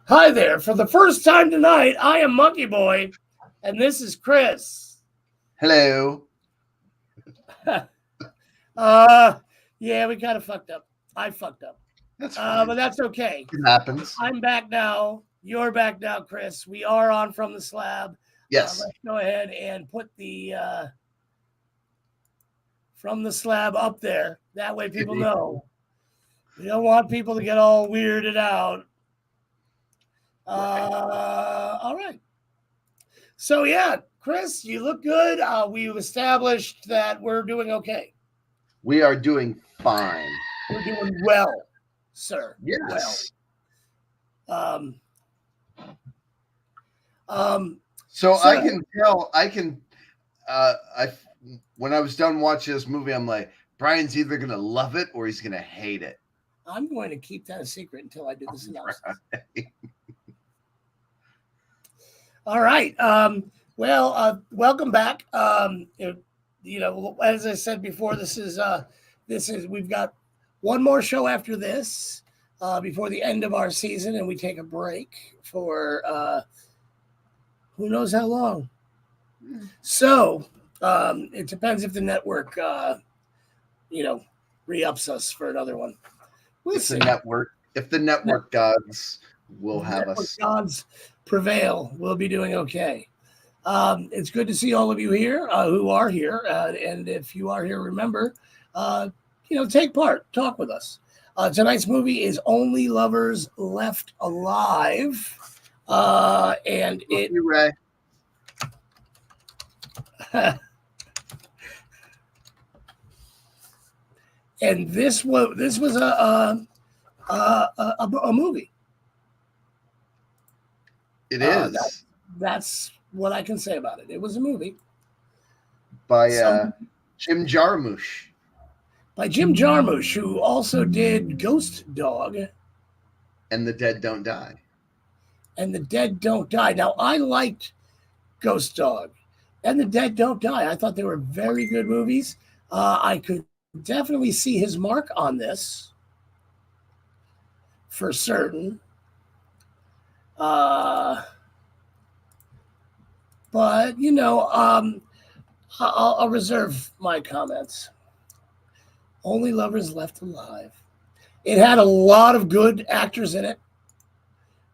Hi there. For the first time tonight, I am Monkey Boy, and this is Chris. Hello. Yeah, we kind of fucked up. I fucked up. That's fine. But that's okay. It happens. I'm back now. You're back now, Chris. We are on From the Slab. Yes. Let's go ahead and put the From the Slab up there. That way people know. We don't want people to get all weirded out. All right. So, yeah, Chris, you look good. We've established that we're doing okay. We are doing fine. We're doing well, sir. Yes. Well. So I can tell, when I was done watching this movie, I'm like, Brian's either going to love it or he's going to hate it. I'm going to keep that a secret until I do the synopsis. Right. All right. Welcome back. As I said before, this is we've got one more show after this before the end of our season, and we take a break for who knows how long. So it depends if the network re-ups us for another one. If the network gods will have us. Gods prevail, we'll be doing okay. It's good to see all of you here who are here, and if you are here, remember, take part, talk with us. Tonight's movie is Only Lovers Left Alive, and it. You, Ray. And this was a movie. It is. That's what I can say about it. It was a movie by Jim Jarmusch. By Jim Jarmusch, who also did Ghost Dog and The Dead Don't Die. And The Dead Don't Die. Now, I liked Ghost Dog and The Dead Don't Die. I thought they were very good movies. I could definitely see his mark on this for certain. But I'll reserve my comments. Only Lovers Left Alive. It had a lot of good actors in it.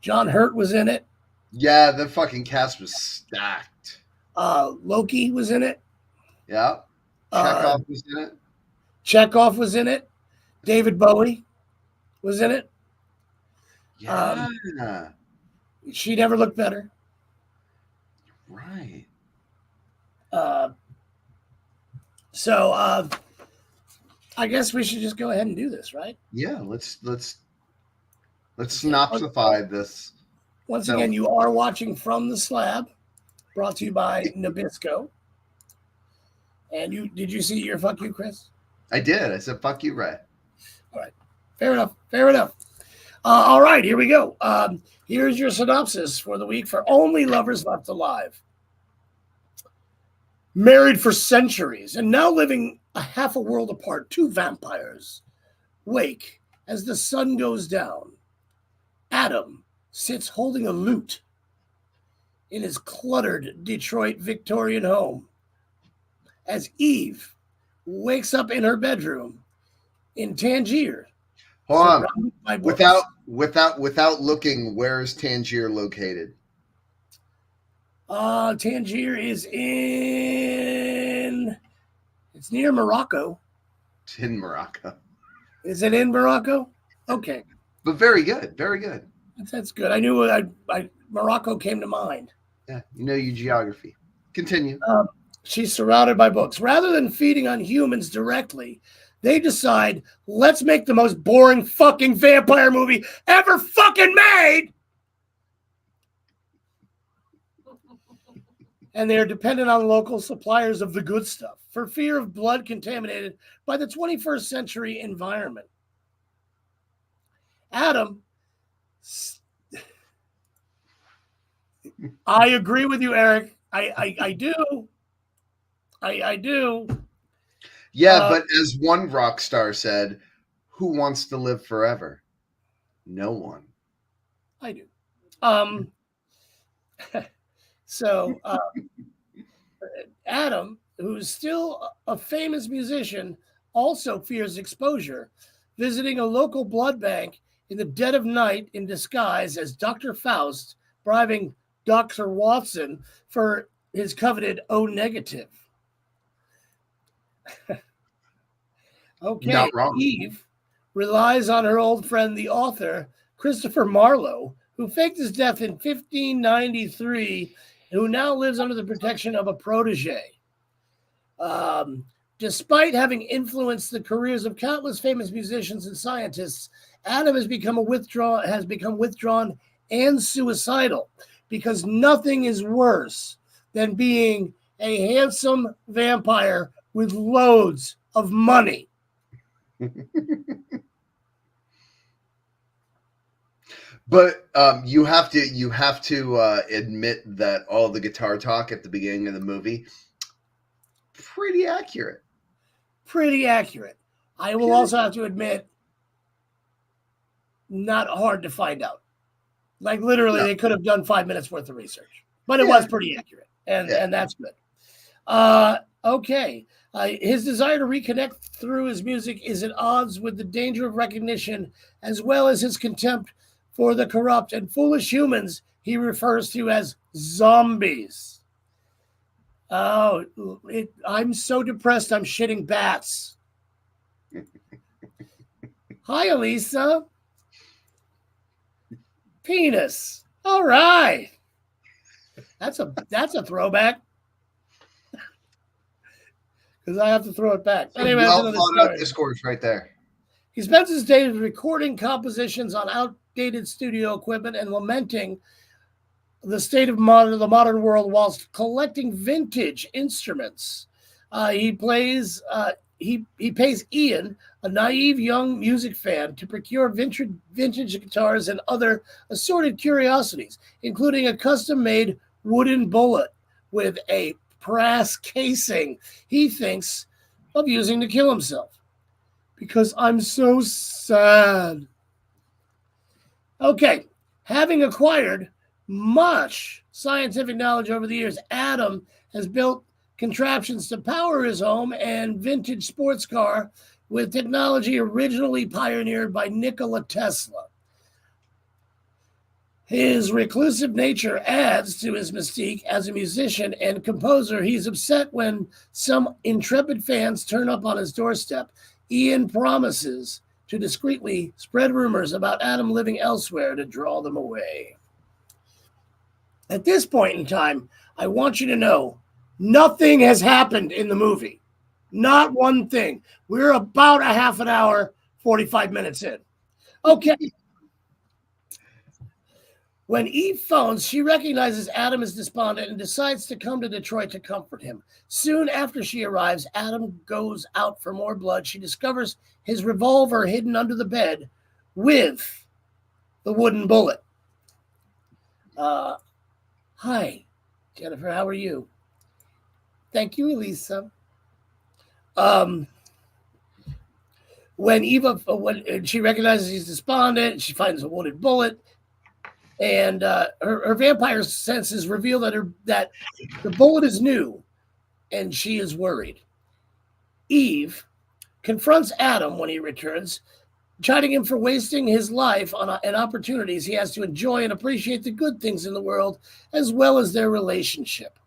John Hurt was in it. Yeah, the fucking cast was stacked. Loki was in it. Yeah. Chekhov was in it. Chekhov was in it. David Bowie was in it. Yeah. She Never Looked Better. Right. So I guess we should just go ahead and do this, right? Yeah, let's synopsify this. Once again, you are watching From the Slab, brought to you by Nabisco. And did you see your fuck you, Chris? I did. I said fuck you, Ray. All right. Fair enough. All right, here we go. Here's your synopsis for the week for Only Lovers Left Alive. Married for centuries and now living a half a world apart, two vampires wake as the sun goes down. Adam sits holding a lute in his cluttered Detroit Victorian home as Eve wakes up in her bedroom in Tangier. Hold on. Without looking, where is Tangier located? Tangier is it's near Morocco. It's in Morocco. Is it in Morocco? Okay. But very good. Very good. That's good. I knew Morocco came to mind. Yeah, you know your geography. Continue. She's surrounded by books. Rather than feeding on humans directly, they decide, let's make the most boring fucking vampire movie ever fucking made. And they are dependent on local suppliers of the good stuff for fear of blood contaminated by the 21st century environment. Adam, I agree with you, Eric. I do. I do. Yeah, but as one rock star said, who wants to live forever? No one. I do. So Adam, who's still a famous musician, also fears exposure, visiting a local blood bank in the dead of night in disguise as Dr. Faust, bribing Dr. Watson for his coveted O negative. Okay, Not wrong. Eve relies on her old friend, the author, Christopher Marlowe, who faked his death in 1593 and who now lives under the protection of a protege. Despite having influenced the careers of countless famous musicians and scientists, Adam has become withdrawn and suicidal because nothing is worse than being a handsome vampire with loads of money. But you have to admit that all the guitar talk at the beginning of the movie, pretty accurate. Pretty accurate. I will also have to admit, not hard to find out. Like literally, they could have done 5 minutes worth of research, but it was pretty accurate, and that's good. Okay. His desire to reconnect through his music is at odds with the danger of recognition, as well as his contempt for the corrupt and foolish humans he refers to as zombies. Oh, I'm so depressed, I'm shitting bats. Hi, Elisa. Penis. All right. That's a throwback. Because I have to throw it back. Anyway, well thought out discourse right there. He spends his days recording compositions on outdated studio equipment and lamenting the state of the modern world whilst collecting vintage instruments. He pays Ian, a naive young music fan, to procure vintage guitars and other assorted curiosities, including a custom-made wooden bullet with a brass casing he thinks of using to kill himself. Because I'm so sad. Okay, having acquired much scientific knowledge over the years, Adam has built contraptions to power his home and vintage sports car with technology originally pioneered by Nikola Tesla. His reclusive nature adds to his mystique as a musician and composer. He's upset when some intrepid fans turn up on his doorstep. Ian promises to discreetly spread rumors about Adam living elsewhere to draw them away. At this point in time, I want you to know nothing has happened in the movie. Not one thing. We're about a half an hour, 45 minutes in. Okay. When Eve phones, she recognizes Adam is despondent and decides to come to Detroit to comfort him. Soon after she arrives, Adam goes out for more blood. She discovers his revolver hidden under the bed with the wooden bullet. Hi, Jennifer, how are you? Thank you, Elisa. When she recognizes he's despondent, she finds a wounded bullet, and her vampire senses reveal that the bullet is new, and she is worried. Eve confronts Adam when he returns, chiding him for wasting his life on opportunities he has to enjoy and appreciate the good things in the world, as well as their relationship.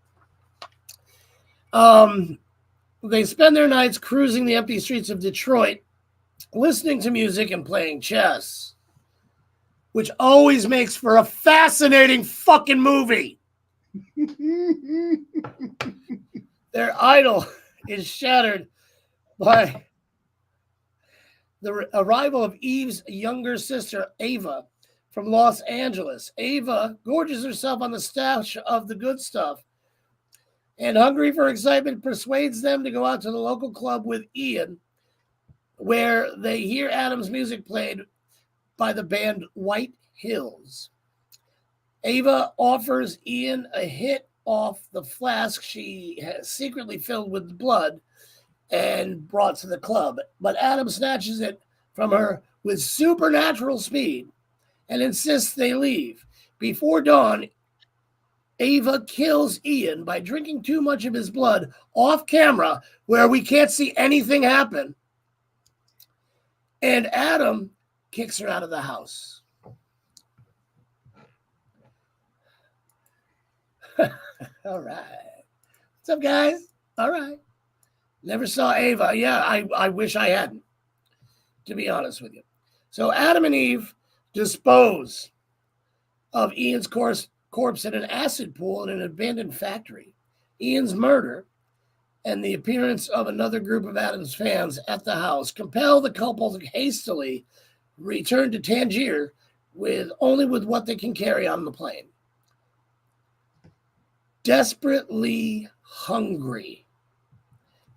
They spend their nights cruising the empty streets of Detroit, listening to music and playing chess, which always makes for a fascinating fucking movie. Their idol is shattered by the arrival of Eve's younger sister, Ava, from Los Angeles. Ava gorges herself on the stash of the good stuff and, hungry for excitement, persuades them to go out to the local club with Ian, where they hear Adam's music played by the band White Hills. Ava offers Ian a hit off the flask she has secretly filled with blood and brought to the club, but Adam snatches it from her with supernatural speed and insists they leave. Before dawn, Ava kills Ian by drinking too much of his blood off camera where we can't see anything happen, and Adam kicks her out of the house. All right. What's up, guys? All right. Never saw Ava. Yeah, I wish I hadn't, to be honest with you. So Adam and Eve dispose of Ian's corpse in an acid pool in an abandoned factory. Ian's murder and the appearance of another group of Adam's fans at the house compel the couple to hastily return to Tangier with what they can carry on the plane. Desperately hungry,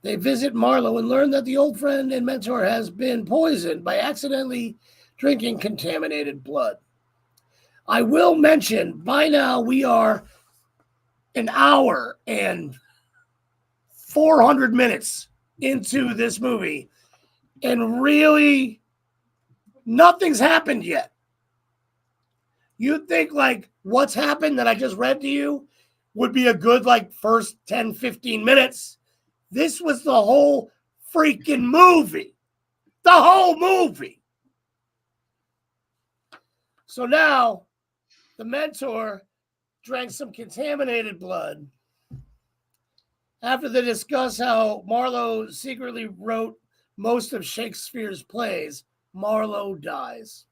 they visit Marlowe and learn that the old friend and mentor has been poisoned by accidentally drinking contaminated blood. I will mention, by now we are an hour and 400 minutes into this movie, and really nothing's happened yet. You'd think like what's happened that I just read to you would be a good like first 10, 15 minutes. This was the whole freaking movie. The whole movie. So now the mentor drank some contaminated blood. After they discuss how Marlowe secretly wrote most of Shakespeare's plays, Marlowe dies.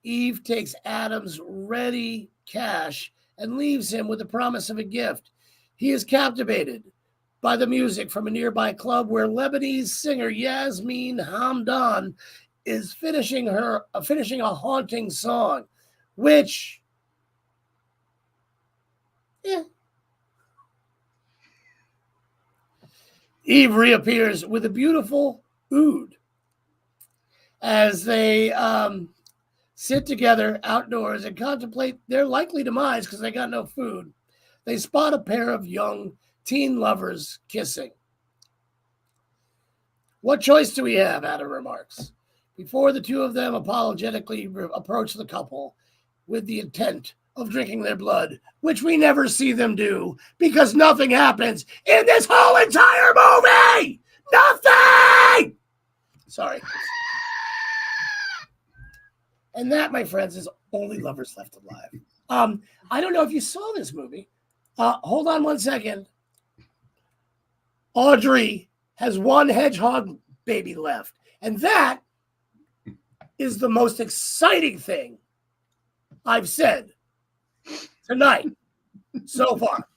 Eve takes Adam's ready cash and leaves him with the promise of a gift. He is captivated by the music from a nearby club where Lebanese singer Yasmin Hamdan is finishing a haunting song, which, Eve reappears with a beautiful oud as they sit together outdoors and contemplate their likely demise because they got no food. They spot a pair of young teen lovers kissing. What choice do we have? Adam remarks, before the two of them apologetically approach the couple with the intent of drinking their blood, which we never see them do because nothing happens in this whole entire movie. Nothing! Sorry. And that, my friends, is Only Lovers Left Alive. I don't know if you saw this movie. Hold on one second. Audrey has one hedgehog baby left. And that is the most exciting thing I've said tonight so far.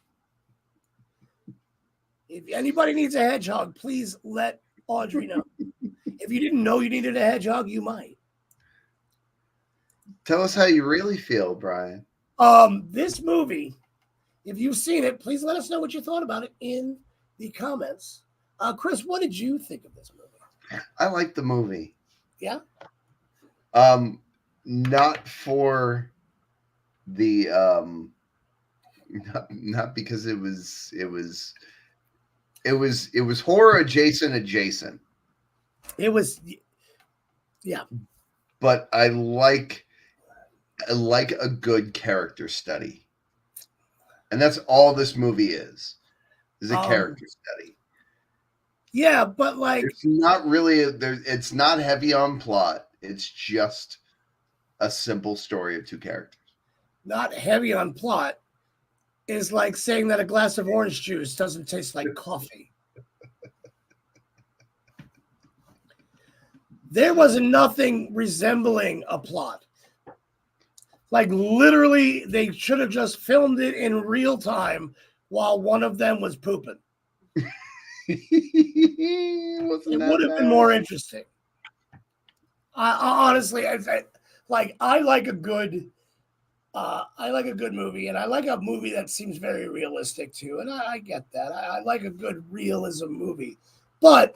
If anybody needs a hedgehog, please let Audrey know. If you didn't know you needed a hedgehog, you might. Tell us how you really feel, Brian. This movie, if you've seen it, please let us know what you thought about it in the comments. Chris, what did you think of this movie? I like the movie. Yeah? Not for the not because it was horror adjacent. It was, yeah. But I like a good character study. And that's all this movie is a character study. Yeah, but like it's not really it's not heavy on plot. It's just a simple story of two characters. Not heavy on plot is like saying that a glass of orange juice doesn't taste like coffee. There was nothing resembling a plot. Like literally, they should have just filmed it in real time while one of them was pooping. Wasn't It that would have been bad? more interesting. I honestly, I like a good. I like a good movie, and I like a movie that seems very realistic too. And I get that. I like a good realism movie, but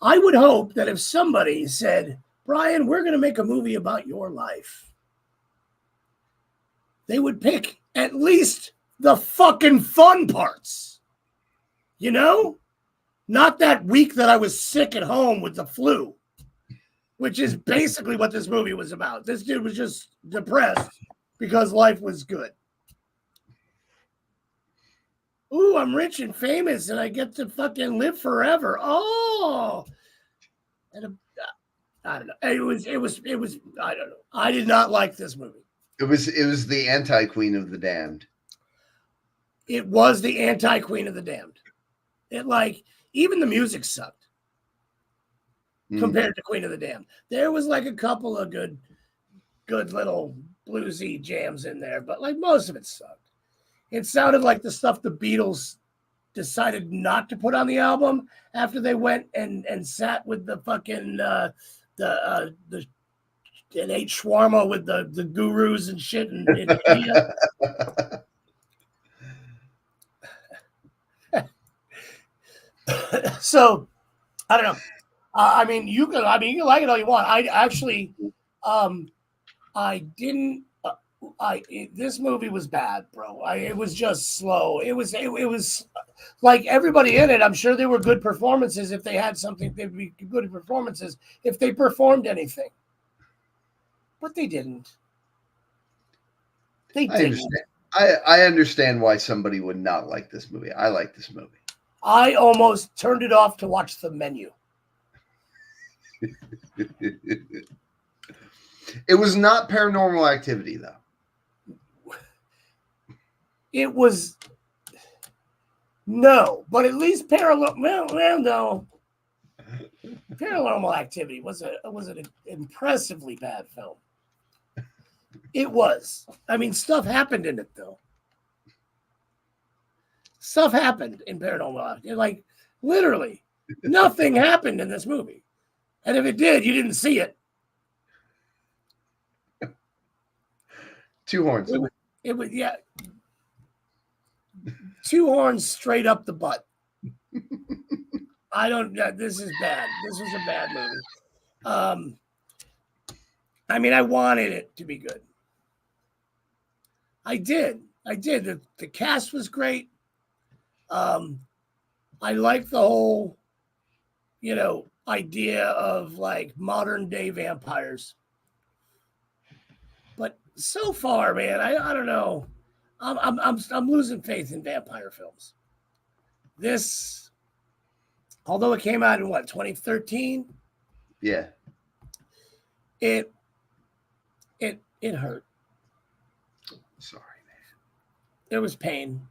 I would hope that if somebody said, "Brian, we're going to make a movie about your life," they would pick at least the fucking fun parts. You know, not that week that I was sick at home with the flu, which is basically what this movie was about. This dude was just depressed because life was good. Ooh, I'm rich and famous and I get to fucking live forever. Oh, and I don't know. It was. I don't know. I did not like this movie. It was the anti-Queen of the Damned. It was the anti-Queen of the Damned. It like even the music sucked compared to Queen of the Damned. There was like a couple of good little bluesy jams in there, but like most of it sucked. It sounded like the stuff the Beatles decided not to put on the album after they went and sat with the fucking and ate shawarma with the gurus and shit in India. So I don't know. I mean, you can like it all you want. I actually, I didn't. This movie was bad, bro. It was just slow. It was like everybody in it. I'm sure there were good performances. If they had something, they'd be good performances if they performed anything. But they didn't. They didn't. I understand why somebody would not like this movie. I like this movie. I almost turned it off to watch the menu. It was not Paranormal Activity, though. It was no, but at least no. Paranormal Activity was an impressively bad film. It was. I mean, stuff happened in it though. Stuff happened in Paranormal Activity. Like literally, nothing happened in this movie, and if it did, you didn't see it. Two horns. It was yeah. Two horns straight up the butt. I don't. This is bad. This was a bad movie. I mean, I wanted it to be good. I did. The cast was great. I like the whole, idea of like modern day vampires. But so far, man, I don't know. I'm losing faith in vampire films. This, although it came out in 2013? Yeah. It hurt. Sorry, man. There was pain.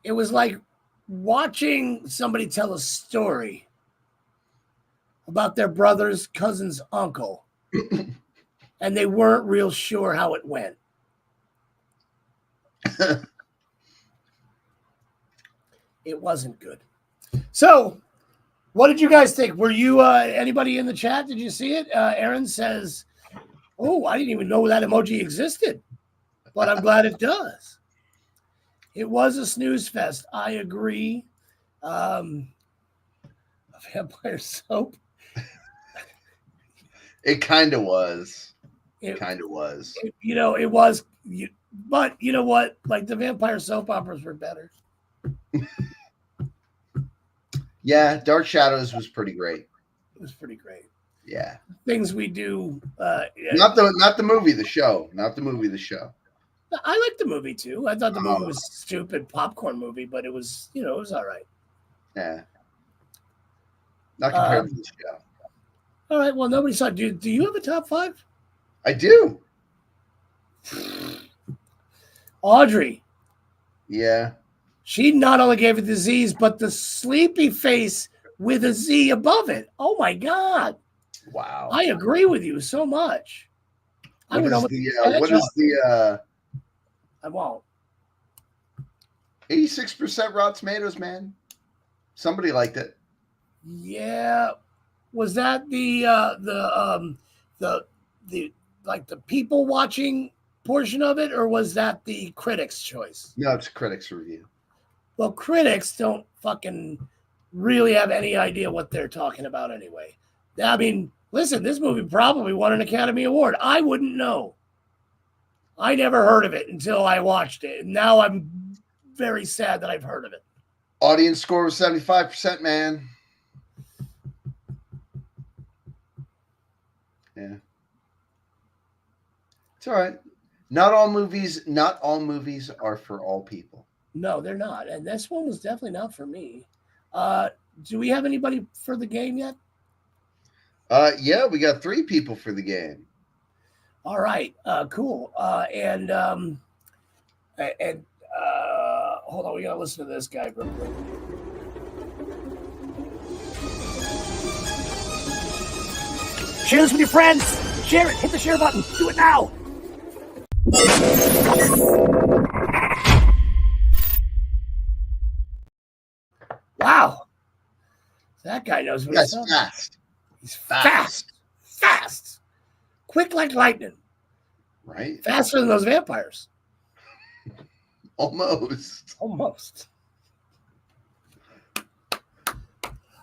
It was like watching somebody tell a story about their brother's cousin's uncle. And they weren't real sure how it went. It wasn't good. So, what did you guys think? Were you anybody in the chat? Did you see it? Aaron says, "Oh, I didn't even know that emoji existed, but I'm glad it does." It was a snooze fest. I agree. Vampire soap. It kind of was. It kind of was. It was. But you know what? Like the vampire soap operas were better. Yeah, Dark Shadows was pretty great. It was pretty great. Yeah. Things we do. Not the movie, the show. Not the movie, the show. I liked the movie too. I thought the movie was stupid popcorn movie, but it was, it was all right. Yeah. Not compared to the show. All right. Well, nobody saw. Do you have a top 5? I do. Audrey. Yeah. She not only gave it the Z's, but the sleepy face with a Z above it. Oh my God. Wow. I agree with you so much. What is the I won't. 86% Rotten Tomatoes, man. Somebody liked it. Yeah. Was that the like the people watching portion of it, or was that the critics' choice? No, it's a critics review. Well, critics don't fucking really have any idea what they're talking about anyway. I mean, listen, this movie probably won an Academy Award. I wouldn't know. I never heard of it until I watched it. And now I'm very sad that I've heard of it. Audience score was 75%, man. Yeah. It's all right. Not all movies are for all people. No, they're not. And this one was definitely not for me. Do we have anybody for the game yet? Yeah, we got 3 people for the game. All right. Cool. And hold on, we gotta listen to this guy real quick. Share this with your friends. Share it. Hit the share button. Do it now. Wow. That guy knows what he's That's talking. fast. He's fast. Quick like lightning. Right? Faster than those vampires. Almost.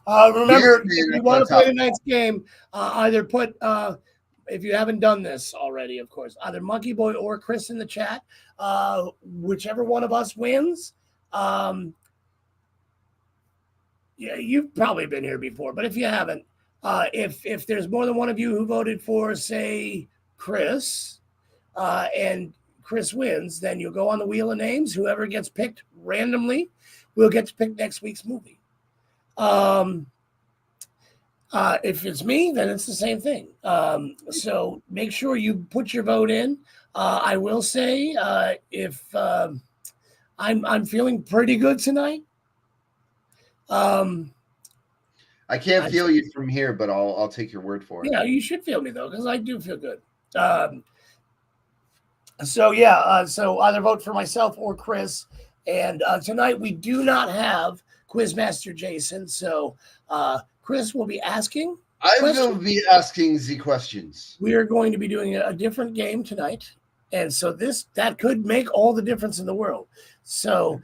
Remember, if you want to play tonight's game, either put, if you haven't done this already, of course, either Monkey Boy or Chris in the chat. Whichever one of us wins. Yeah, you've probably been here before, but if you haven't, if there's more than one of you who voted for, say, Chris, and Chris wins, then you'll go on the wheel of names. Whoever gets picked randomly will get to pick next week's movie. If it's me, then it's the same thing. So make sure you put your vote in. I will say, if I'm feeling pretty good tonight. I can't feel you from here, but I'll take your word for it. Yeah, you should feel me though, because I do feel good. So either vote for myself or Chris. And tonight we do not have Quizmaster Jason, so Chris will be asking. Will be asking the questions. We are going to be doing a different game tonight, and so that could make all the difference in the world. So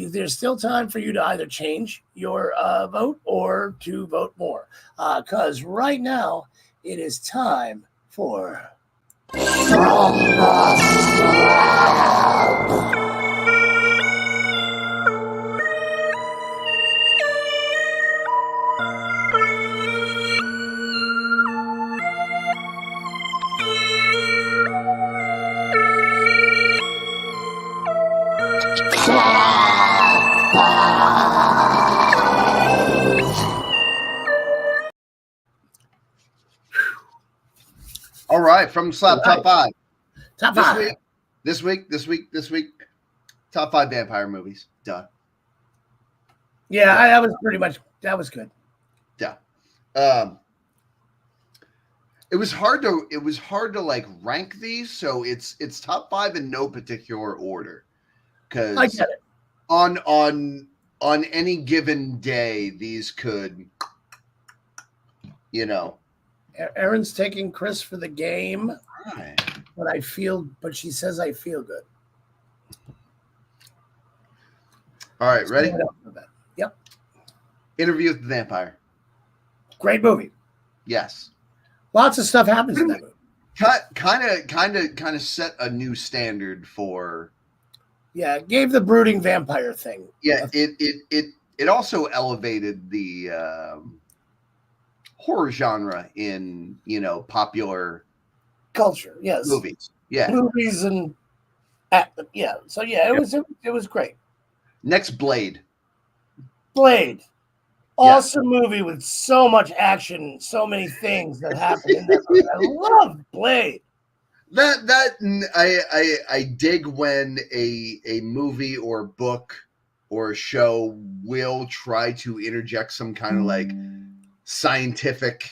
there's still time for you to either change your vote or to vote more, because right now it is time for. All right, from Slab Top 5. Top 5. This week. Top 5 vampire movies. Duh. Yeah, that was pretty much, that was good. Duh. It was hard to like rank these, so it's top 5 in no particular order. Because I get it. On any given day, these could, Erin's taking Chris for the game, right. but she says I feel good. All right, ready? Yep. Interview with the Vampire. Great movie. Yes. Lots of stuff happens in that movie. Kind of set a new standard for. Yeah, it gave the brooding vampire thing. Yeah, it also elevated the horror genre in popular culture. Yes, movies. Yeah, movies and So it was great. Next, Blade. Awesome movie with so much action, so many things that happen in that movie. I love Blade. I dig when a movie or book or a show will try to interject some kind of like scientific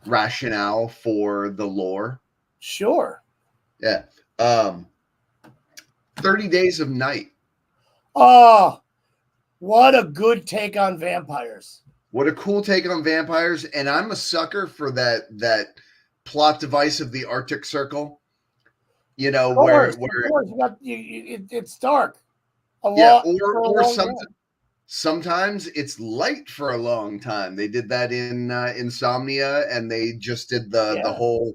rationale for the lore. Sure. Yeah. 30 Days of Night. Oh, What a good take on vampires. What a cool take on vampires. And I'm a sucker for that plot device of the Arctic Circle. You know, Of where course, it's dark. A yeah, lot for a long time. sometimes it's light for a long time. They did that in Insomnia, and they just did the whole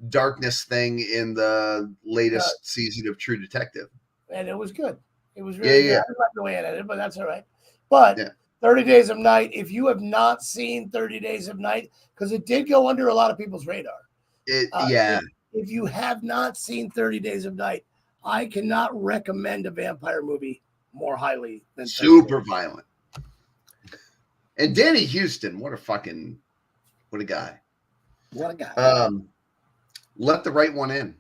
darkness thing in the latest season of True Detective. And it was good. It was really good. I didn't like the way it ended, but that's all right. But 30 Days of Night, if you have not seen 30 Days of Night, because it did go under a lot of people's radar. If you have not seen 30 Days of Night, I cannot recommend a vampire movie more highly than super violent. And Danny Houston, what a guy. What a guy. Let the Right One In.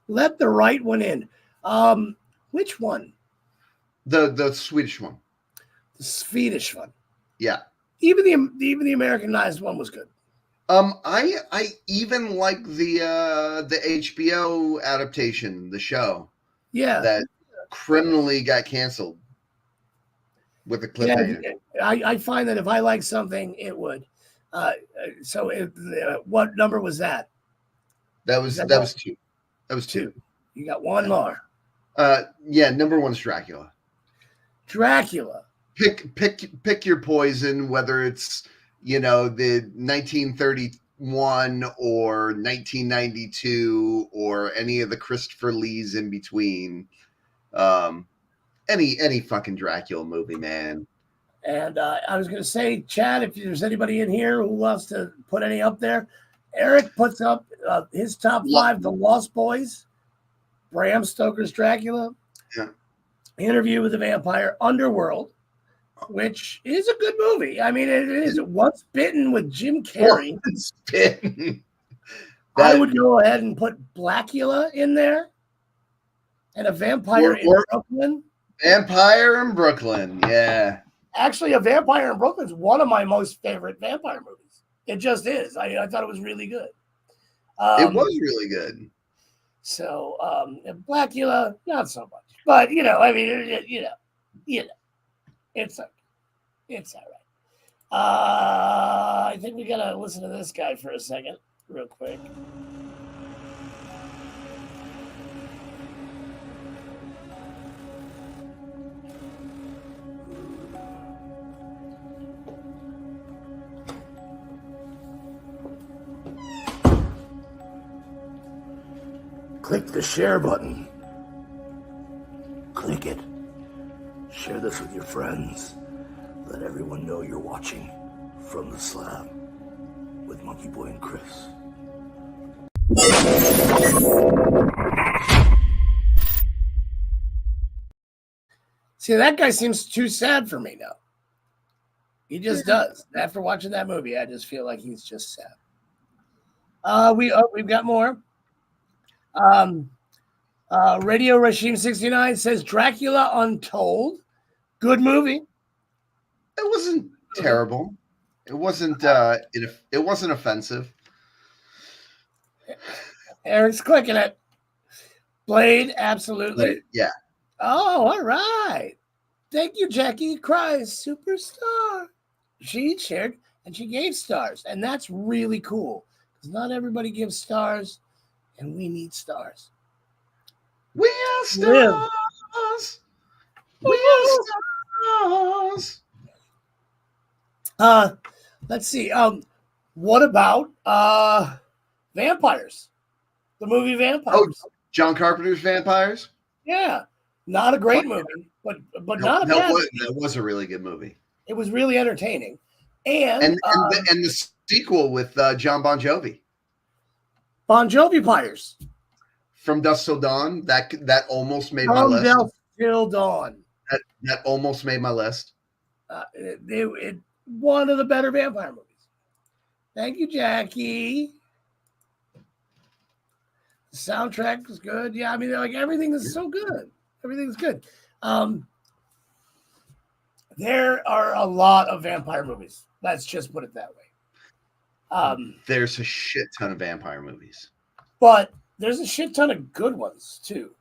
Let the Right One In. Which one? The Swedish one. The Swedish one. Yeah. Even the Americanized one was good. I even like the HBO adaptation, the show. Yeah. That criminally got canceled with a cliffhanger. Yeah, I find that if I like something, it would. What number was that? That was two. That was two. You got one more. Number one's Dracula. Dracula. Pick your poison, whether it's the 1931 or 1992 or any of the Christopher Lees in between. Any fucking Dracula movie, man. And I was going to say, Chad, if there's anybody in here who wants to put any up there, Eric puts up his top 5: The Lost Boys, Bram Stoker's Dracula, Interview with the Vampire, Underworld, which is a good movie. I mean, it is. Once Bitten with Jim Carrey. Once Bitten. I would go ahead and put Blackula in there, and A Vampire in Brooklyn. Vampire in Brooklyn, yeah. Actually, A Vampire in Brooklyn is one of my most favorite vampire movies. It just is. I thought it was really good. It was really good. So, Blackula, not so much. But, I mean, it's okay. It's all right. I think we got to listen to this guy for a second, real quick. Click the share button. Click it. Share this with your friends. Let everyone know you're watching from the Slab with Monkey Boy and Chris. See, that guy seems too sad for me now. He just does. After watching that movie, I just feel like he's just sad. We've got more. Radio Regime 69 says Dracula Untold. Good movie. It wasn't terrible. It wasn't it wasn't offensive. Eric's clicking it. Blade, absolutely. Blade, yeah. Oh, all right. Thank you, Jackie Cries, superstar. She shared and she gave stars, and that's really cool because not everybody gives stars, and we need stars. We are stars. We are stars. Let's see. What about Vampires? The movie Vampires. Oh, John Carpenter's Vampires? Yeah. Not a great movie, but not a bad movie. That was a really good movie. It was really entertaining. And the sequel with John Bon Jovi. Bon Jovi Pyres. From Dusk Till Dawn. That almost made my list. From Dusk Till Dawn. That almost made my list. One of the better vampire movies. Thank you, Jackie. The soundtrack was good. Yeah, I mean, like everything is so good. Everything's good. There are a lot of vampire movies. Let's just put it that way. There's a shit ton of vampire movies. But there's a shit ton of good ones, too.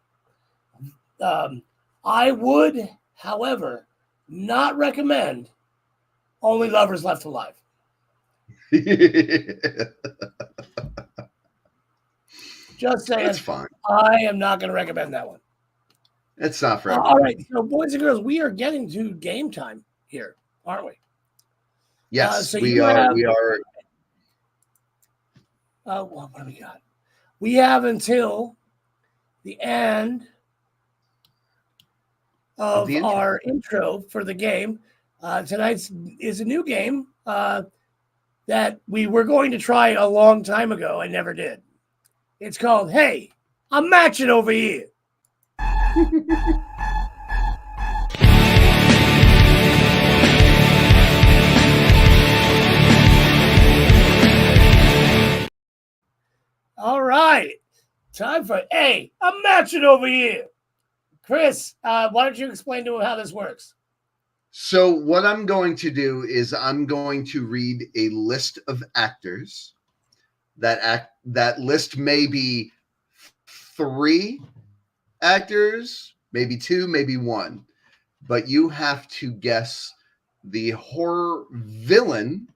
I would, however, Not recommend. Only Lovers Left Alive. Just saying. That's fine. I am not going to recommend that one. It's not for all right. So, boys and girls, we are getting to game time here, aren't we? Yes, so we are. We are. What do we got? We have until the end of our intro for the game. Tonight's is a new game that we were going to try a long time ago and never did. It's called Hey, I'm Matching Over Here. All right. Time for Hey, I'm Matching Over Here. Chris, why don't you explain to him how this works? So what I'm going to do is I'm going to read a list of actors. That list may be 3 actors, maybe 2, maybe 1. But you have to guess the horror villain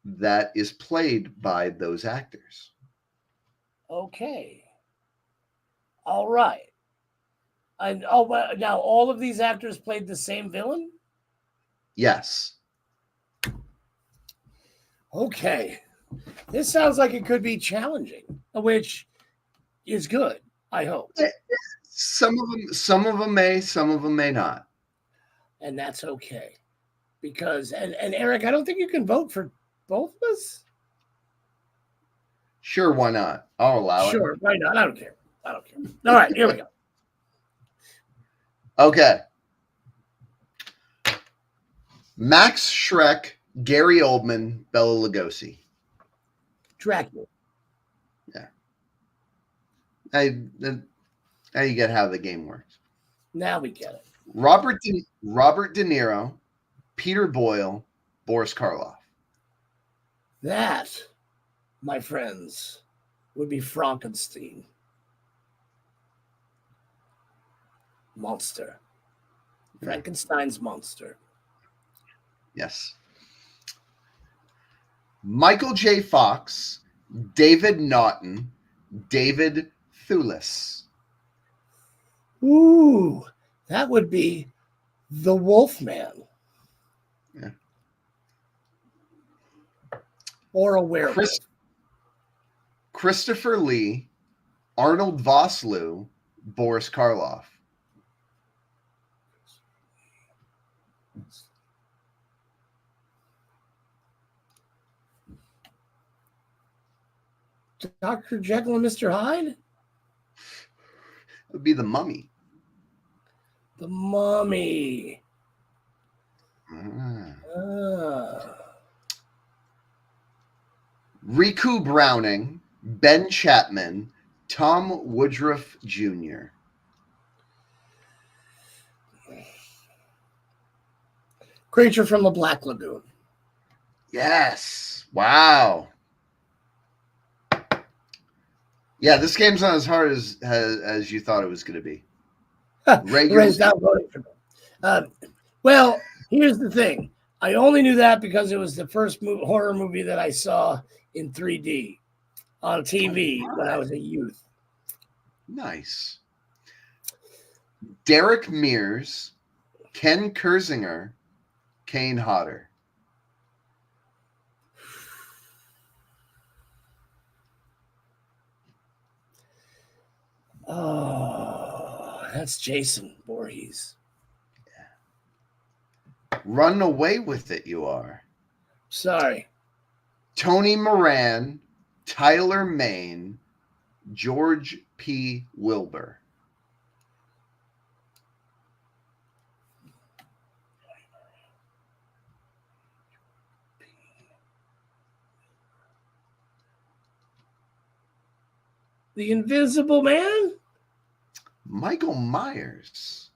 that is played by those actors. Okay. All right. And now all of these actors played the same villain? Yes. Okay. This sounds like it could be challenging, which is good, I hope. Some of them may, some of them may not. And that's okay. Because and Eric, I don't think you can vote for both of us. Sure, why not? I'll allow it. Sure, why not? I don't care. All right, here we go. Okay. Max Schreck, Gary Oldman, Bela Lugosi. Dracula. Yeah. Now you get how the game works. Now we get it. Robert De Niro, Peter Boyle, Boris Karloff. That, my friends, would be Frankenstein. Monster. Frankenstein's monster. Yes. Michael J. Fox, David Naughton, David Thewlis. Ooh, that would be the Wolfman. Yeah. Or a werewolf. Christopher Lee, Arnold Vosloo, Boris Karloff. Dr. Jekyll and Mr. Hyde? It would be the Mummy. The Mummy. Riku Browning, Ben Chapman, Tom Woodruff Jr. Creature from the Black Lagoon. Yes. Wow. Yeah, this game's not as hard as you thought it was going to be. Ray's not voting for me. Well, here's the thing. I only knew that because it was the first horror movie that I saw in 3D on TV when I was a youth. Nice. Derek Mears, Ken Kersinger, Kane Hodder. Oh, that's Jason Voorhees. Yeah. Run away with it, you are. Sorry. Tony Moran, Tyler Maine, George P. Wilbur. The Invisible Man? Michael Myers.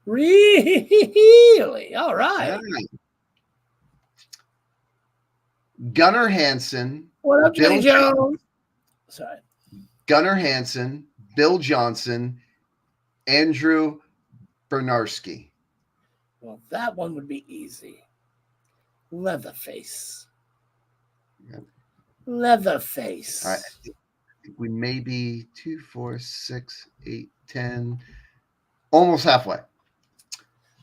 Really? All right. Gunnar Hansen. What up, Jenny Jones? Sorry. Gunnar Hansen, Bill Johnson, Andrew Bernarski. Well, that one would be easy. Leatherface. Yep. Leatherface. All right. I think we may be 2, 4, 6, 8, 10. Almost halfway.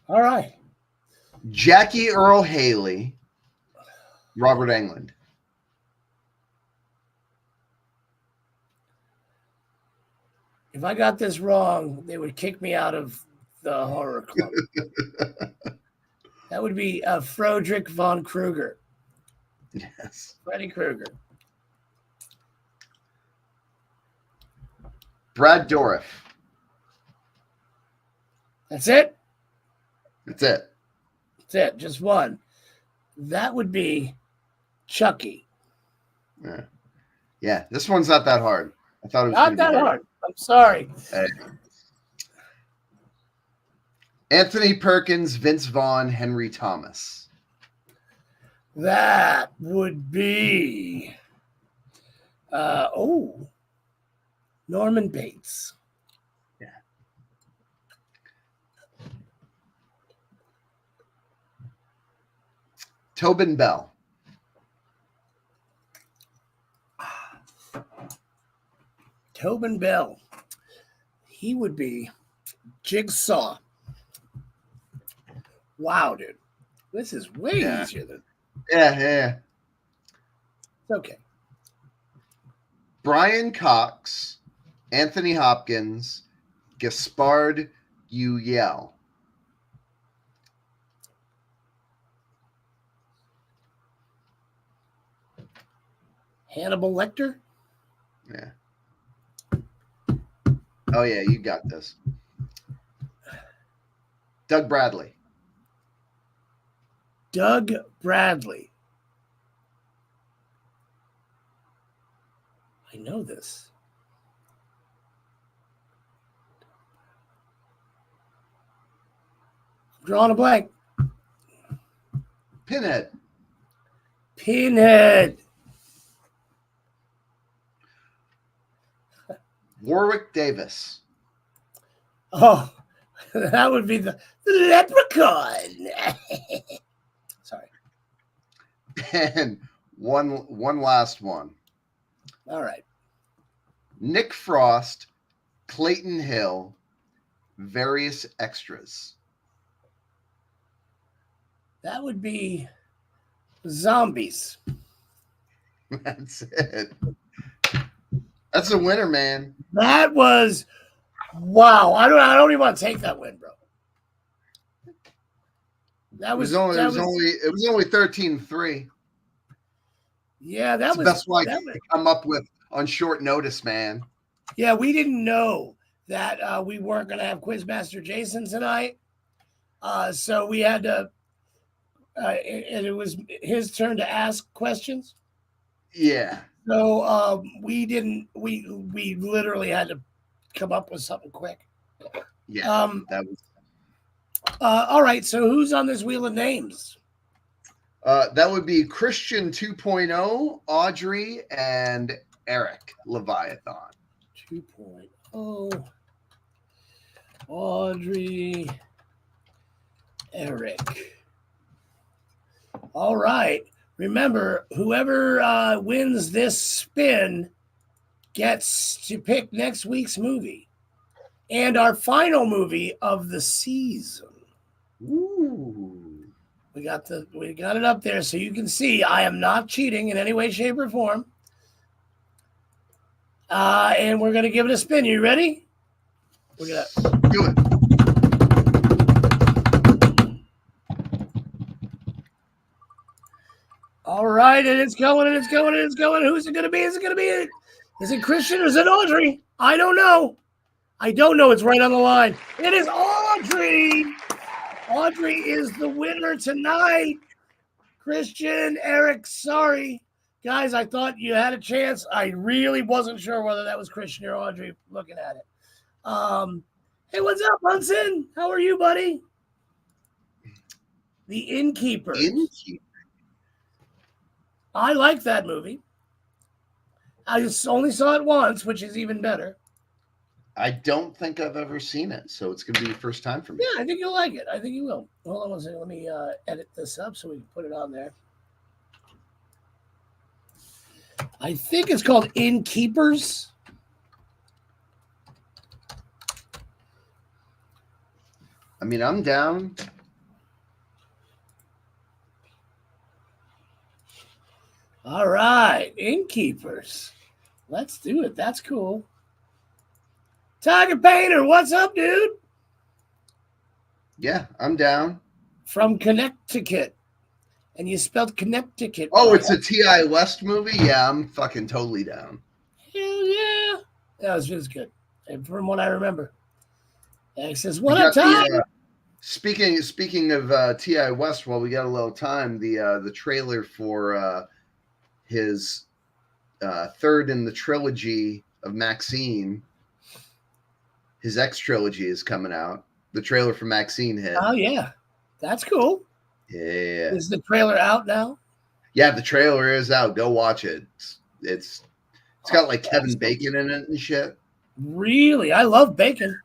All right. Jackie Earl Haley, Robert Englund. If I got this wrong, they would kick me out of the horror club. That would be Frederick von Krueger. Yes. Freddy Krueger. Brad Dourif. That's it? That's it. That's it. Just one. That would be Chucky. Yeah, this one's not that hard. I thought it was Not that hard. I'm sorry. Anthony Perkins, Vince Vaughn, Henry Thomas. That would be Norman Bates. Yeah. Tobin Bell. Tobin Bell. He would be Jigsaw. Wow, dude. This is way easier than. Yeah. It's okay. Brian Cox, Anthony Hopkins, Gaspard Ulliel. Hannibal Lecter? Yeah. Oh, yeah, you got this. Doug Bradley. Doug Bradley. I know this. I'm drawing a blank. Pinhead. Pinhead. Warwick Davis. Oh, that would be the leprechaun. Sorry. And one last one. All right. Nick Frost, Clayton Hill, various extras. That would be zombies. That's it. That's a winner, man. That was wow. I don't even want to take that win, bro. That was it was only 13-3. Yeah, That's the best one I could come up with on short notice, man. Yeah, we didn't know that we weren't going to have Quizmaster Jason tonight, so we had to. And it was his turn to ask questions. Yeah. So we didn't. We literally had to come up with something quick. Yeah. That was. All right. So who's on this wheel of names? That would be Christian 2.0, Audrey, and Eric Leviathan. 2.0, Audrey, Eric. All right. Remember, whoever wins this spin gets to pick next week's movie and our final movie of the season. Ooh. We got it up there so you can see I am not cheating in any way, shape, or form. And we're gonna give it a spin. You ready? We're gonna do it. All right, and it's going, and it's going, and it's going. Who's it gonna be? Is it Christian or is it Audrey? I don't know. It's right on the line. It is Audrey. Audrey is the winner tonight. Christian, Eric, sorry. Guys, I thought you had a chance. I really wasn't sure whether that was Christian or Audrey looking at it. Hey, what's up, Munson? How are you, buddy? The Innkeeper. I like that movie. I just only saw it once, which is even better. I don't think I've ever seen it, so it's gonna be the first time for me. Yeah, I think you'll like it. I think you will. Hold on one second. Let me edit this up so we can put it on there. I think it's called Innkeepers. I mean, I'm down. All right, Innkeepers. Let's do it. That's cool. Tiger Painter, what's up, dude? Yeah, I'm down. From Connecticut. And you spelled Connecticut. Oh, right. it's a T.I. West movie? Yeah, I'm fucking totally down. Hell yeah. That was just good. And from what I remember. And he says, We what up, got Tiger? the speaking of T.I. West, while we got a little time, the trailer for his third in the trilogy of Maxine, his X trilogy is coming out. The trailer for Maxine hit. Oh, yeah. That's cool. Yeah. Is the trailer out now? Yeah, the trailer is out. Go watch it. It's got like Kevin Bacon in it and shit. Really? I love bacon.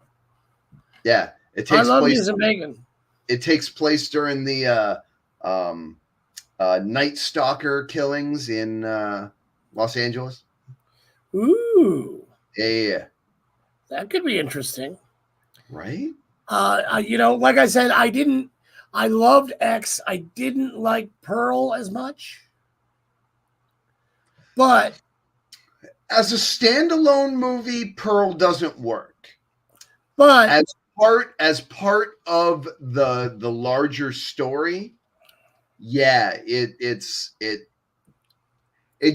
Yeah. It I takes love place using bacon. It takes place during the Night Stalker killings in Los Angeles. Ooh. Yeah. That could be interesting. Right? Like I said, I loved X. I didn't like Pearl as much. But as a standalone movie, Pearl doesn't work. But as part of the larger story, yeah, it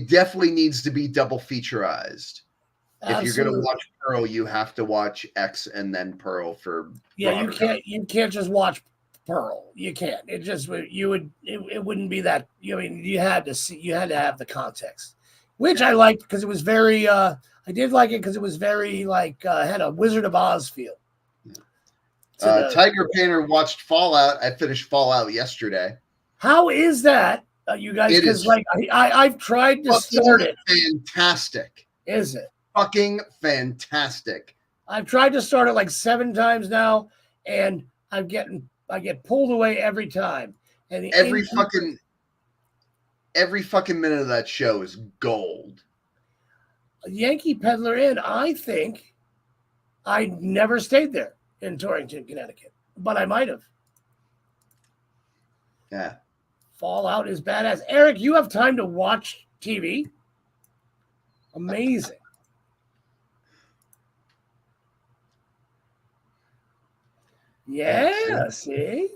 definitely needs to be double featureized. Absolutely. If you're going to watch Pearl, you have to watch X and then Pearl for. Yeah, you can't just watch Pearl. You can't. It wouldn't be that. I mean, you had to have the context, which I liked because it was very. I did like it because it was very had a Wizard of Oz feel. Tiger Painter watched Fallout. I finished Fallout yesterday. How is that, you guys? Because I've tried to start it. Fantastic. Is it? Fucking fantastic. I've tried to start it like 7 times now, and I get pulled away every time. And every fucking minute of that show is gold. Yankee Peddler Inn, I think I never stayed there in Torrington, Connecticut, but I might have. Yeah. Fallout is badass. Eric, you have time to watch TV. Amazing. Yeah, see,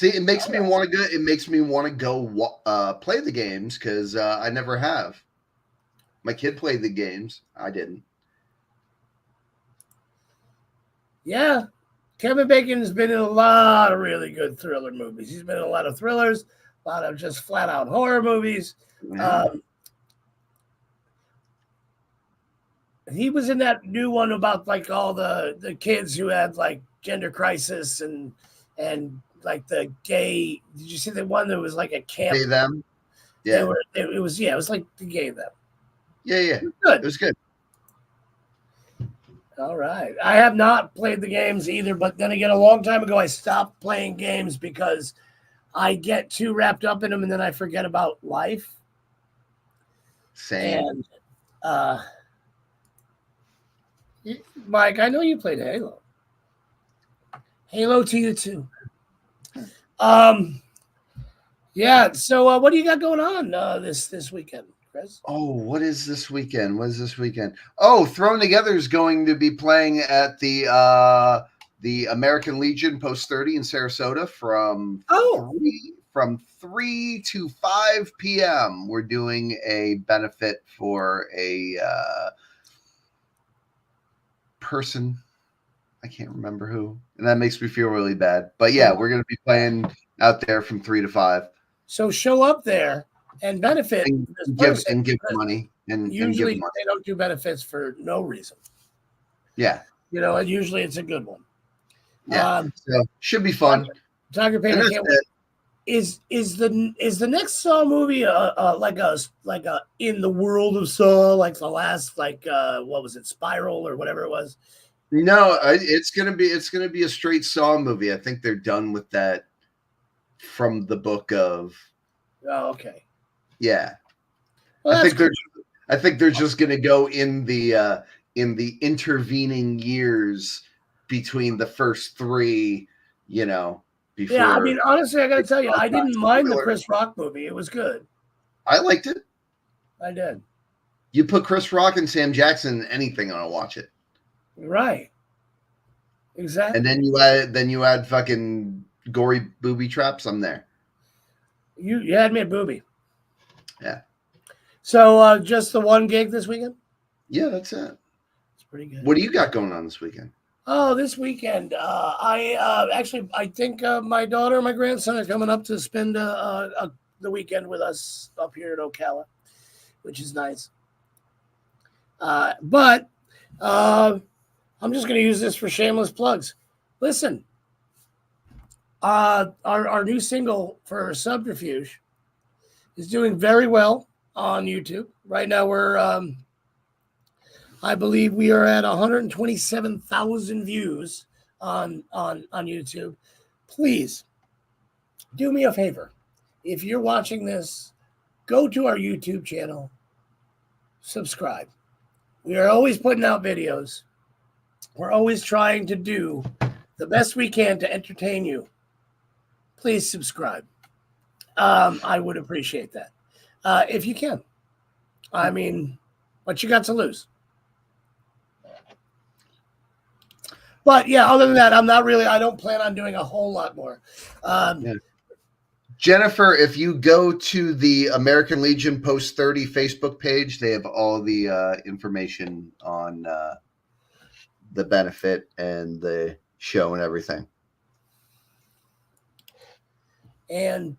it makes me want to go. It makes me want to go play the games because I never have. My kid played the games. I didn't. Yeah, Kevin Bacon's been in a lot of really good thriller movies. He's been in a lot of thrillers, a lot of just flat out horror movies. Yeah. He was in that new one about like all the kids who had like gender crisis and like the gay. Did you see the one that was like a camp? Gay them. Yeah. It was like the gay them. Yeah. It was good. All right. I have not played the games either, but then again, a long time ago, I stopped playing games because I get too wrapped up in them and then I forget about life. Same. And Mike, I know you played Halo. Halo to you too. Yeah. So what do you got going on this weekend, Chris? Oh, what is this weekend? Oh, Thrown Together is going to be playing at the American Legion Post 30 in Sarasota from 3 to 5 p.m. We're doing a benefit for a person. I can't remember who, and that makes me feel really bad. But yeah, we're going to be playing out there from 3 to 5. So show up there and benefit and give money. And usually give money. They don't do benefits for no reason. Yeah, and usually it's a good one. Yeah, so should be fun. Tiger Painter can't wait. Is the next Saw movie like a in the world of Saw, like the last what was it, Spiral or whatever it was? No, it's gonna be a straight Saw movie. I think they're done with that from the book of. Oh, okay. Yeah, Well, I that's think cool. they're just gonna go in the intervening years between the first three. You know, Yeah, I before mean, honestly, I got to it tell you, goes I back didn't to mind the Wheeler. Chris Rock movie. It was good. I liked it. I did. You put Chris Rock and Sam Jackson in anything, I'll watch it. Right. And Exactly. then you add fucking gory booby traps. I'm there. You had me a booby. Yeah, So just the one gig this weekend? yeah, that's it. It's pretty good. What do you got going on this weekend? Oh, this weekend, I think my daughter and my grandson are coming up to spend the weekend with us up here at Ocala, which is nice. But I'm just going to use this for shameless plugs. Listen, our new single for Subterfuge is doing very well on YouTube. Right now, I believe we are at 127,000 views on YouTube. Please do me a favor. If you're watching this, go to our YouTube channel, subscribe. We are always putting out videos. We're always trying to do the best we can to entertain you. Please subscribe. I would appreciate that if you can. I mean, what you got to lose? But yeah, other than that, I don't plan on doing a whole lot more. Yeah. Jennifer, if you go to the American Legion Post 30 Facebook page, they have all the information on the benefit and the show and everything. And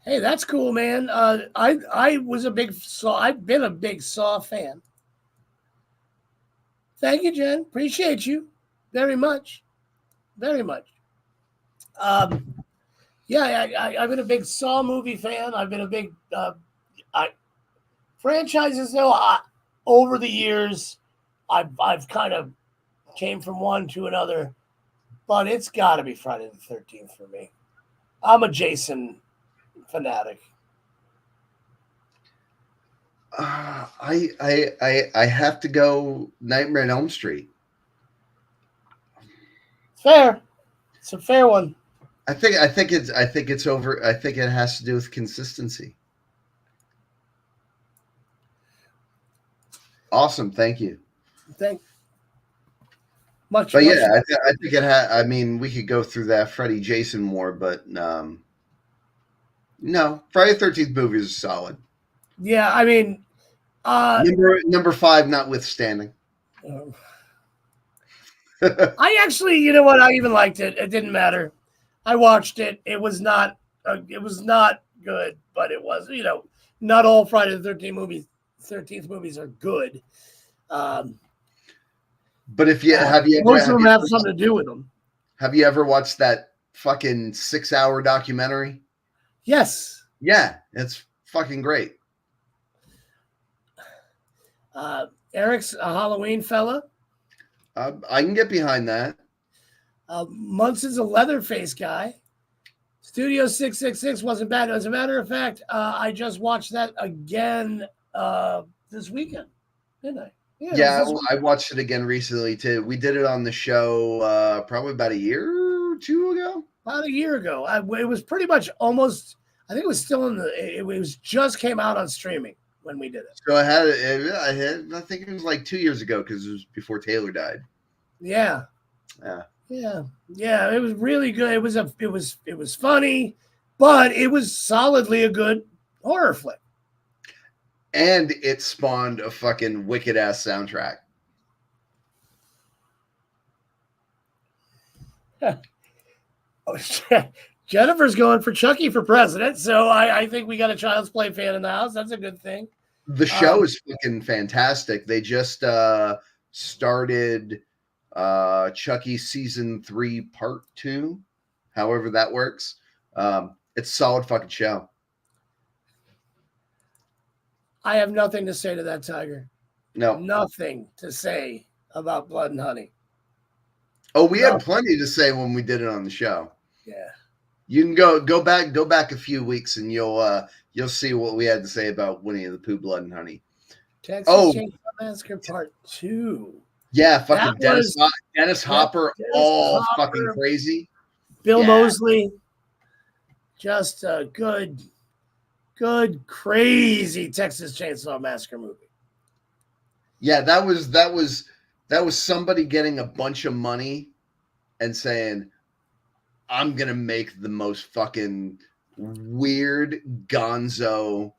hey, that's cool, man. I was a big Saw. I've been a big Saw fan. Thank you, Jen. Appreciate you very much, very much. Yeah, I've been a big Saw movie fan. I've been a big franchises though. Over the years, I've kind of came from one to another, but it's got to be Friday the 13th for me. I'm a Jason fanatic. I have to go Nightmare on Elm Street. Fair. It's a fair one. I think it's over. I think it has to do with consistency. Awesome, thank you. Thank much. But much yeah, I think it had. I mean, we could go through that Freddy Jason more, but no, Friday the 13th movies are solid. yeah, I mean, Number 5 notwithstanding. I actually, you know what? I even liked it. It didn't matter. I watched it. It was not good, but it was, not all Friday the 13th movies are good. But if you most of them have something to do with them. Have you ever watched that fucking 6-hour documentary? Yes. Yeah, it's fucking great. Eric's a Halloween fella. I can get behind that. Munson's a Leatherface guy. Studio 666 wasn't bad. As a matter of fact, I just watched that again this weekend, didn't I? Yeah, I watched it again recently too. We did it on the show probably about a year or two ago. About a year ago. It was pretty much almost, I think it was still it was just came out on streaming when we did it. So I think it was like 2 years ago because it was before Taylor died. Yeah. It was really good. It was funny, but it was solidly a good horror flick. And it spawned a fucking wicked ass soundtrack. Jennifer's going for Chucky for president, so I think we got a Child's Play fan in the house. That's a good thing. The show is fucking fantastic. They just started Chucky season 3 part 2, however that works. It's a solid fucking show. I have nothing to say to that, Tiger. No. Nothing to say about Blood and Honey. Oh, we No. had plenty to say when we did it on the show. Yeah. You can go back a few weeks and you'll see what we had to say about Winnie the Pooh, Blood and Honey. Texas Oh, Chainsaw Massacre Part 2. yeah, That fucking was Dennis Hopper, Dennis all fucking Hopper, crazy. Bill Yeah. Moseley. Just a good, crazy Texas Chainsaw Massacre movie. Yeah, that was somebody getting a bunch of money and saying, I'm gonna make the most fucking weird gonzo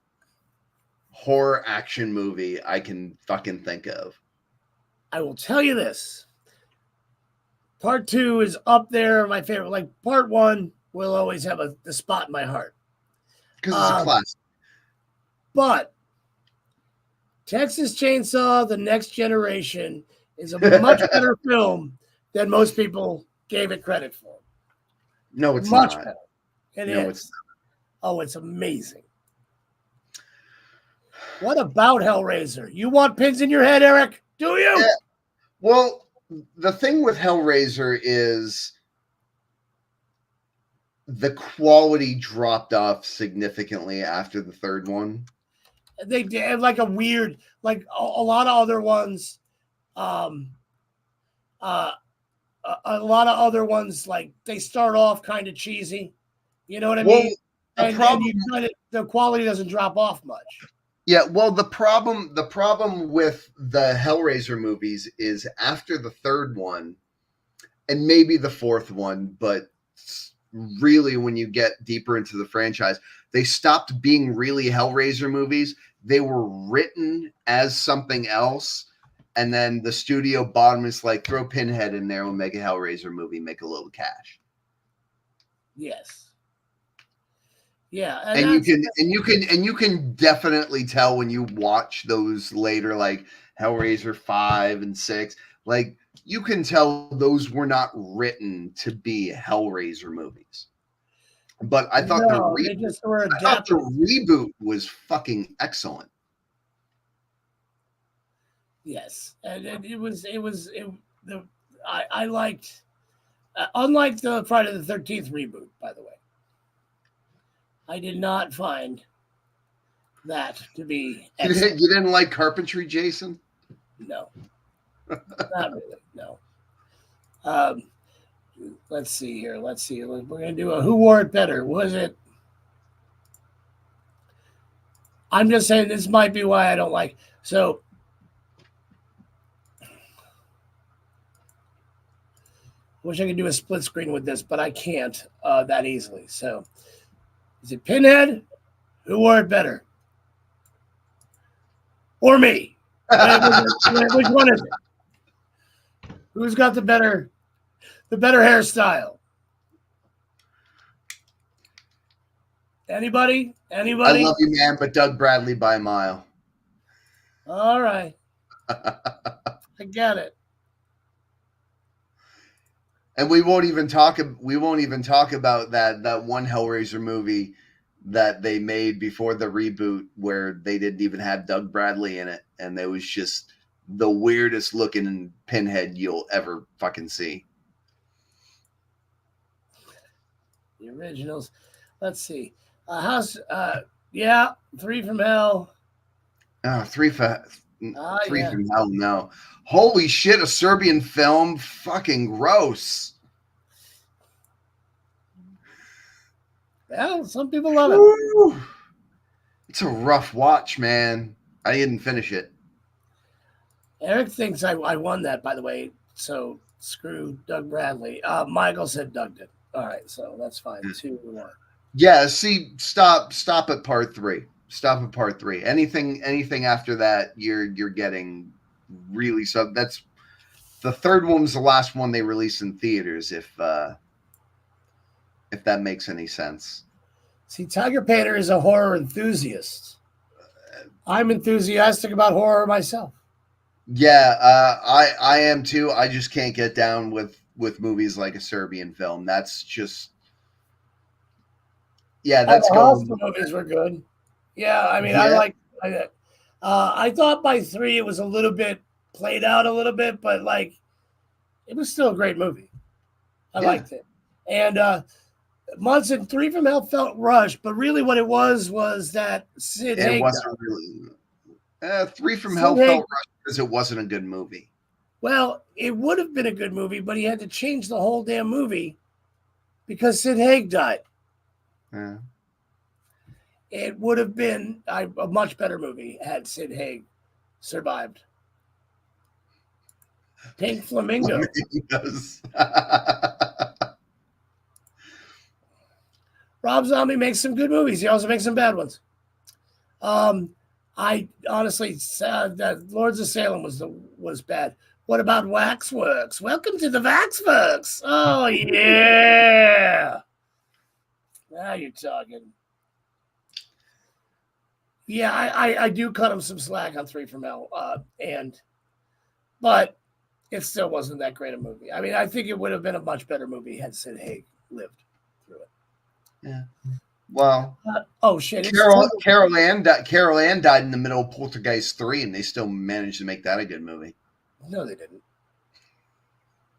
horror action movie I can fucking think of. I will tell you this. Part 2 is up there, my favorite. Like, Part 1 will always have the spot in my heart. Because it's a classic. But Texas Chainsaw, The Next Generation is a much better film than most people gave it credit for. No, it's much not. better. It No, is. Oh, it's amazing. What about Hellraiser? You want pins in your head, Eric? Do you? Yeah. Well, the thing with Hellraiser is the quality dropped off significantly after the third one. They did like a weird, like a lot of other ones. A lot of other ones, like they start off kind of cheesy. You know what I mean? And the quality doesn't drop off much. Yeah, well, the problem with the Hellraiser movies is after the third one, and maybe the fourth one, but really when you get deeper into the franchise, they stopped being really Hellraiser movies. They were written as something else, and then the studio bottom is like, throw Pinhead in there and make a Hellraiser movie, make a little cash. Yes. Yeah, and you can definitely tell when you watch those later, like Hellraiser 5 and 6, like you can tell those were not written to be Hellraiser movies. But I thought the reboot was fucking excellent. Yes, and I liked, unlike the Friday the 13th reboot, by the way. I did not find that to be excellent. You didn't like Carpentry, Jason? No, not really. No. Let's see here. We're going to do a who wore it better. Was it? I'm just saying this might be why I don't like. So, wish I could do a split screen with this, but I can't that easily. So, is it Pinhead? Who wore it better? Or me? Which one is it? Who's got the better hairstyle? Anybody? I love you, man, but Doug Bradley by a mile. All right. I get it. And we won't even talk about that one Hellraiser movie that they made before the reboot where they didn't even have Doug Bradley in it, and it was just the weirdest looking Pinhead you'll ever fucking see. The originals. Let's see. Yeah, Three from Hell. Three from Hell, no. Holy shit, a Serbian film? Fucking gross. Yeah, some people love it. It's a rough watch, man. I didn't finish it. Eric thinks I won that, by the way, so screw Doug Bradley. Michael said Doug did. All right, so that's fine. 2-1. Yeah, see, stop at part 3. Stop at part 3. Anything after that, you're getting really so. That's the third one was the last one they released in theaters. If that makes any sense. See, Tiger Painter is a horror enthusiast. I'm enthusiastic about horror myself. Yeah, I am too. I just can't get down with movies like a Serbian film. That's just. Yeah, that's going. The movies were good. Yeah, I mean, yeah. I thought by 3 it was a little bit played out a little bit, but like it was still a great movie. I Yeah. liked it. And Munson, 3 from Hell felt rushed, but really what it was that Sid It Haig wasn't died. really. 3 from Sid Hell Haig- felt rushed because it wasn't a good movie. Well, it would have been a good movie, but he had to change the whole damn movie because Sid Haig died. Yeah. It would have been a much better movie had Sid Haig survived. Pink Flamingo. Yes. Rob Zombie makes some good movies. He also makes some bad ones. I honestly, that Lords of Salem was bad. What about Waxworks? Welcome to the Waxworks. Oh yeah. Now you're talking. Yeah, I do cut him some slack on 3 from Hell, but it still wasn't that great a movie. I mean, I think it would have been a much better movie had Sid Haig lived through it. Yeah. Well, oh shit! Carol Ann died in the middle of Poltergeist 3, and they still managed to make that a good movie. No, they didn't.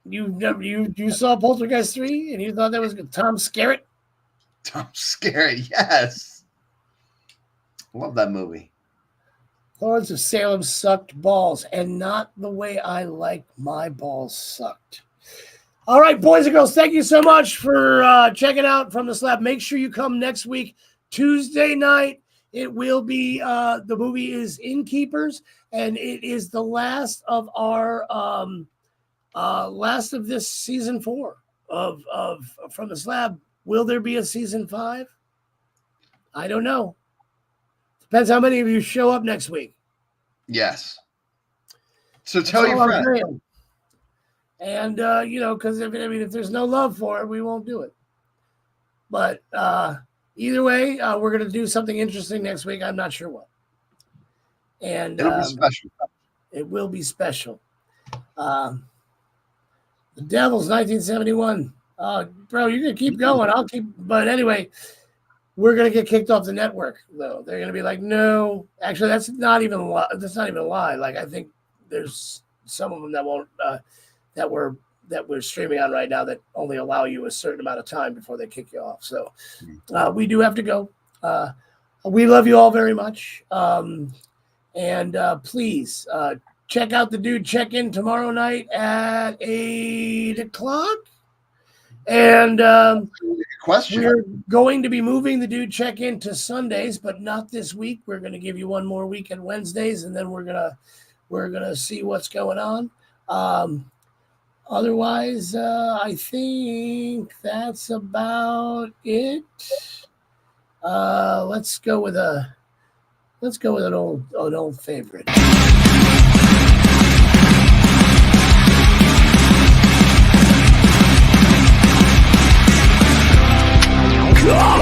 You saw Poltergeist 3 and you thought that was good? Tom Skerritt? Tom Skerritt, yes. Love that movie. Lords of Salem sucked balls, and not the way I like my balls sucked. All right, boys and girls, thank you so much for checking out From the Slab. Make sure you come next week, Tuesday night. It will be, the movie is Innkeepers, and it is the last of our, last of this season 4 of From the Slab. Will there be a season 5? I don't know. Depends how many of you show up next week. Yes. So tell your friends. And, because if there's no love for it, we won't do it. But either way, we're going to do something interesting next week. I'm not sure what. And it'll be special. It will be special. The Devils, 1971. Bro, you can keep going. I'll keep. But anyway, we're going to get kicked off the network, though. They're going to be like, no. Actually, that's not even a lie. Like, I think there's some of them that won't that we're streaming on right now that only allow you a certain amount of time before they kick you off. So we do have to go. We love you all very much. And please check out the Dude Check-In tomorrow night at 8 o'clock. And we're going to be moving the Dude Check-In to Sundays, but not this week. We're going to give you one more week at Wednesdays, and then we're gonna see what's going on. Otherwise, I think that's about it. Let's go with an old favorite. Come on,